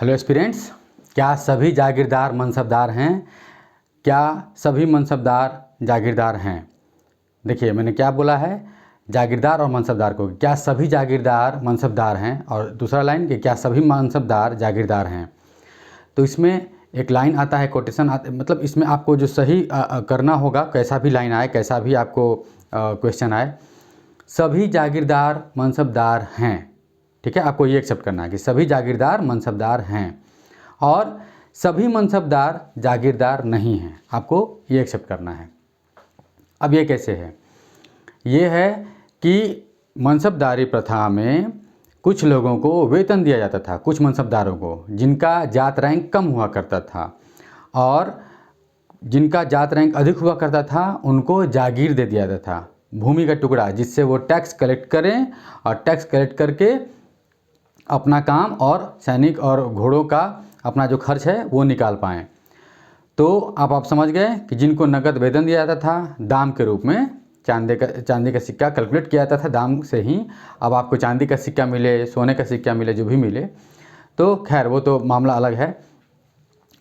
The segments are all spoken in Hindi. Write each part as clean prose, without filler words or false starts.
हेलो एस्पिरेंट्स, क्या सभी जागीरदार मनसबदार हैं? क्या सभी मनसबदार जागीरदार हैं? देखिए मैंने क्या बोला है, जागीरदार और मनसबदार को। क्या सभी जागीरदार मनसबदार हैं? और दूसरा लाइन कि क्या सभी मनसबदार जागीरदार हैं? तो इसमें एक लाइन आता है, कोटेशन मतलब इसमें आपको जो सही करना होगा, कैसा भी लाइन आए, कैसा भी आपको क्वेश्चन आए, सभी जागीरदार मनसबदार हैं। ठीक है, आपको ये एक्सेप्ट करना है कि सभी जागीरदार मनसबदार हैं और सभी मनसबदार जागीरदार नहीं हैं। आपको ये एक्सेप्ट करना है। अब ये कैसे है? ये है कि मनसबदारी प्रथा में कुछ लोगों को वेतन दिया जाता था, कुछ मनसबदारों को जिनका जात रैंक कम हुआ करता था, और जिनका जात रैंक अधिक हुआ करता था उनको जागीर दे दिया जाता था, भूमि का टुकड़ा, जिससे वो टैक्स कलेक्ट करें और टैक्स कलेक्ट करके अपना काम और सैनिक और घोड़ों का अपना जो खर्च है वो निकाल पाएँ। तो आप समझ गए कि जिनको नगद वेतन दिया जाता था दाम के रूप में, चांदी का सिक्का कैलकुलेट किया जाता था दाम से ही। अब आपको चांदी का सिक्का मिले, सोने का सिक्का मिले, जो भी मिले, तो खैर वो तो मामला अलग है।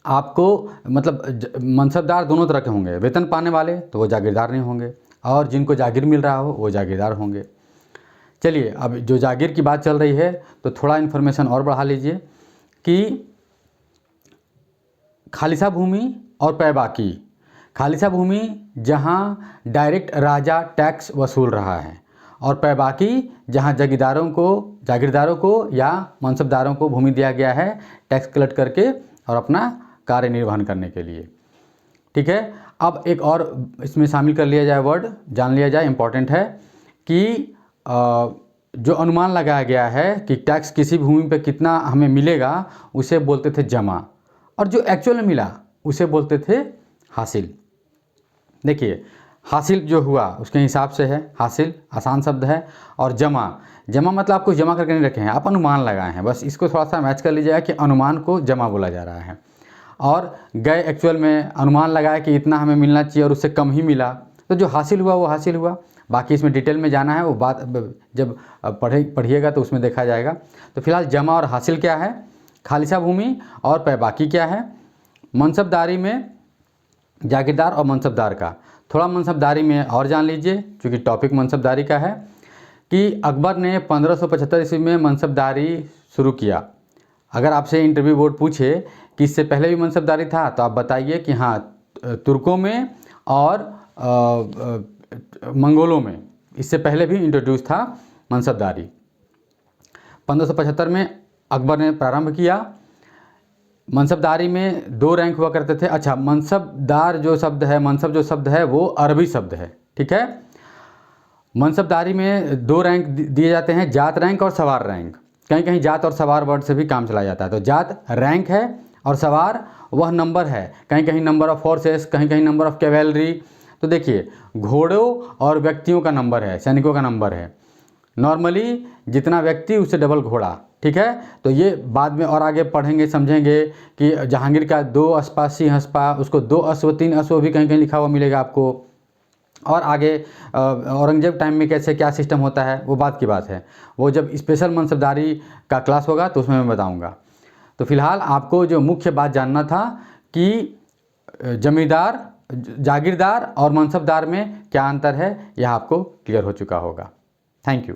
आपको मतलब मनसबदार दोनों तरह के होंगे, वेतन पाने वाले तो वो जागीरदार नहीं होंगे, और जिनको जागीर मिल रहा हो वो जागीरदार होंगे। चलिए, अब जो जागीर की बात चल रही है तो थोड़ा इन्फॉर्मेशन और बढ़ा लीजिए कि खालिसा भूमि और पैबाकी। खालिसा भूमि जहाँ डायरेक्ट राजा टैक्स वसूल रहा है, और पैबाकी जहाँ जागीरदारों को या मनसबदारों को भूमि दिया गया है टैक्स कलेक्ट करके और अपना कार्य निर्वहन करने के लिए। ठीक है, अब एक और इसमें शामिल कर लिया जाए, वर्ड जान लिया जाए, इम्पॉर्टेंट है कि जो अनुमान लगाया गया है कि टैक्स किसी भूमि पे कितना हमें मिलेगा उसे बोलते थे जमा, और जो एक्चुअल में मिला उसे बोलते थे हासिल। देखिए, हासिल जो हुआ उसके हिसाब से है, हासिल आसान शब्द है, और जमा मतलब आपको जमा करके नहीं रखे हैं, आप अनुमान लगाए हैं, बस इसको थोड़ा सा मैच कर लीजिएगा कि अनुमान को जमा बोला जा रहा है। और गए एक्चुअल में अनुमान लगाया कि इतना हमें मिलना चाहिए और उससे कम ही मिला, तो जो हासिल हुआ वो हासिल हुआ। बाकी इसमें डिटेल में जाना है, वो बात जब पढ़िएगा तो उसमें देखा जाएगा। तो फिलहाल जमा और हासिल क्या है, खालिसा भूमि और पैबाकी क्या है, मनसबदारी में जागीरदार और मनसबदार का। थोड़ा मनसबदारी में और जान लीजिए, क्योंकि टॉपिक मनसबदारी का है, कि अकबर ने 1575 ईस्वी में मनसबदारी शुरू किया। अगर आपसे इंटरव्यू बोर्ड पूछे कि इससे पहले भी मनसबदारी था, तो आप बताइए कि हाँ, तुर्कों में और मंगोलों में इससे पहले भी इंट्रोड्यूस था मनसबदारी। 1575 में अकबर ने प्रारंभ किया। मनसबदारी में 2 रैंक हुआ करते थे। अच्छा, मनसबदार जो शब्द है, मनसब जो शब्द है वो अरबी शब्द है। ठीक है, मनसबदारी में 2 रैंक दिए जाते हैं, जात रैंक और सवार रैंक। कहीं कहीं जात और सवार वर्ड से भी काम चलाया जाता है। तो जात रैंक है और सवार वह नंबर है, कहीं कहीं नंबर ऑफ फोर्सेस, कहीं कहीं नंबर ऑफ कैवेलरी। तो देखिए, घोड़ों और व्यक्तियों का नंबर है, सैनिकों का नंबर है। नॉर्मली जितना व्यक्ति उससे डबल घोड़ा। ठीक है, तो ये बाद में और आगे पढ़ेंगे, समझेंगे कि जहांगीर का 2 अस्पा सिंह अस्पा, उसको 2 अश्व 3 अश्व भी कहीं कहीं लिखा हुआ मिलेगा आपको। और आगे औरंगजेब टाइम में कैसे क्या सिस्टम होता है वो बात की बात है, वो जब स्पेशल मनसबदारी का क्लास होगा तो उसमें मैं बताऊंगा। तो फिलहाल आपको जो मुख्य बात जानना था कि जमींदार, जागीरदार और मनसबदार में क्या अंतर है, यह आपको क्लियर हो चुका होगा। Thank you.